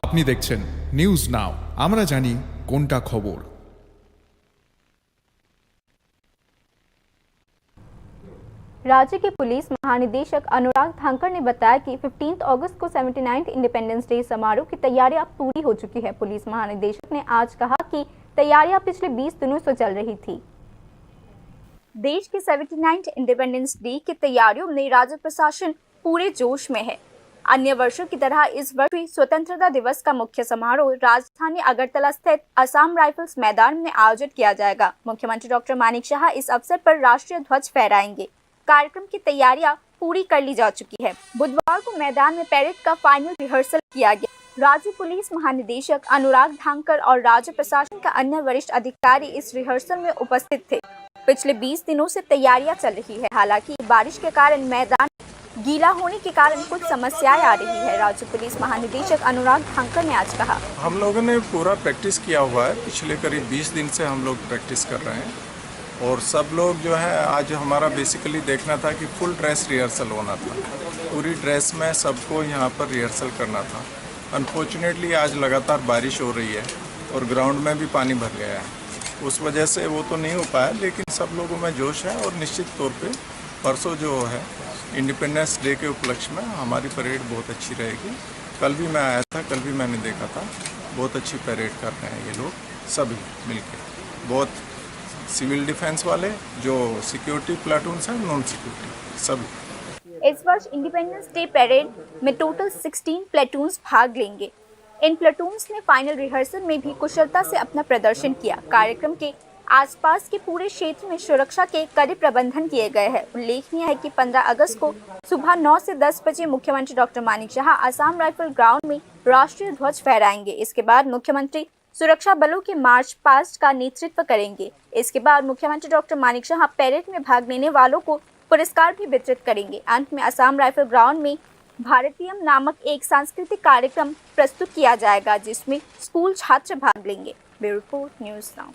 আপনি দেখছেন news now, আমরা জানি কোনটা খবর। राज्य के पुलिस महानिदेशक अनुराग धांकर ने बताया कि 15 अगस्त को 79th इंडिपेंडेंस डे समारोह की तैयारियां पूरी हो चुकी है। पुलिस महानिदेशक ने आज कहा कि तैयारियां पिछले 20 दिनों से चल रही थी। देश के 79th इंडिपेंडेंस डे की तैयारियों में राज्य प्रशासन पूरे जोश में है। अन्य वर्षों की तरह इस वर्ष भी स्वतंत्रता दिवस का मुख्य समारोह राजधानी अगरतला स्थित असम राइफल्स मैदान में आयोजित किया जाएगा। मुख्यमंत्री डॉक्टर मानिक शाह इस अवसर पर राष्ट्रीय ध्वज फहराएंगे। कार्यक्रम की तैयारियां पूरी कर ली जा चुकी है। बुधवार को मैदान में परेड का फाइनल रिहर्सल किया गया। राज्य पुलिस महानिदेशक अनुराग धांकर और राज्य प्रशासन का अन्य वरिष्ठ अधिकारी इस रिहर्सल में उपस्थित थे। पिछले 20 दिनों से तैयारियां चल रही है। हालांकि बारिश के कारण मैदान गीला होने के कारण कुछ समस्याएं आ रही है। राज्य पुलिस महानिदेशक अनुराग धांकर ने आज कहा, हम लोगों ने पूरा प्रैक्टिस किया हुआ है। पिछले करीब 20 दिन से हम लोग प्रैक्टिस कर रहे हैं और सब लोग जो है, आज हमारा बेसिकली देखना था कि फुल ड्रेस रिहर्सल होना था। पूरी ड्रेस में सबको यहाँ पर रिहर्सल करना था। अनफॉर्चुनेटली आज लगातार बारिश हो रही है और ग्राउंड में भी पानी भर गया है। उस वजह से वो तो नहीं हो पाया, लेकिन सब लोगों में जोश है और निश्चित तौर पे परसों जो है इंडिपेंडेंस डे के उपलक्ष्य में हमारी परेड बहुत अच्छी रहेगी। कल भी मैं आया था, कल भी मैंने देखा था, बहुत अच्छी परेड कर रहे हैं ये लोग सभी मिलकर। बहुत सिविल डिफेंस वाले, जो सिक्योरिटी प्लाटून्स हैं, नॉन सिक्योरिटी सभी। इस वर्ष इंडिपेंडेंस डे परेड में टोटल 16 प्लेटून्स भाग लेंगे। इन प्लेटून्स ने फाइनल रिहर्सल में भी कुशलता से अपना प्रदर्शन किया। कार्यक्रम के आसपास के पूरे क्षेत्र में सुरक्षा के कड़े प्रबंधन किए गए हैं। उल्लेखनीय है कि 15 अगस्त को सुबह 9 से 10 बजे मुख्यमंत्री doctor Manik Shah Assam rifle ground में राष्ट्रीय ध्वज फहराएंगे। इसके बाद मुख्यमंत्री सुरक्षा बलों के मार्च पास्ट का नेतृत्व करेंगे। इसके बाद मुख्यमंत्री डॉक्टर मानिक शाह परेड में भाग लेने वालों को पुरस्कार भी वितरित करेंगे। अंत में असम राइफल ग्राउंड में भारतीयम नामक एक सांस्कृतिक कार्यक्रम प्रस्तुत किया जाएगा, जिसमें स्कूल छात्र भाग लेंगे। Bureau report, news now.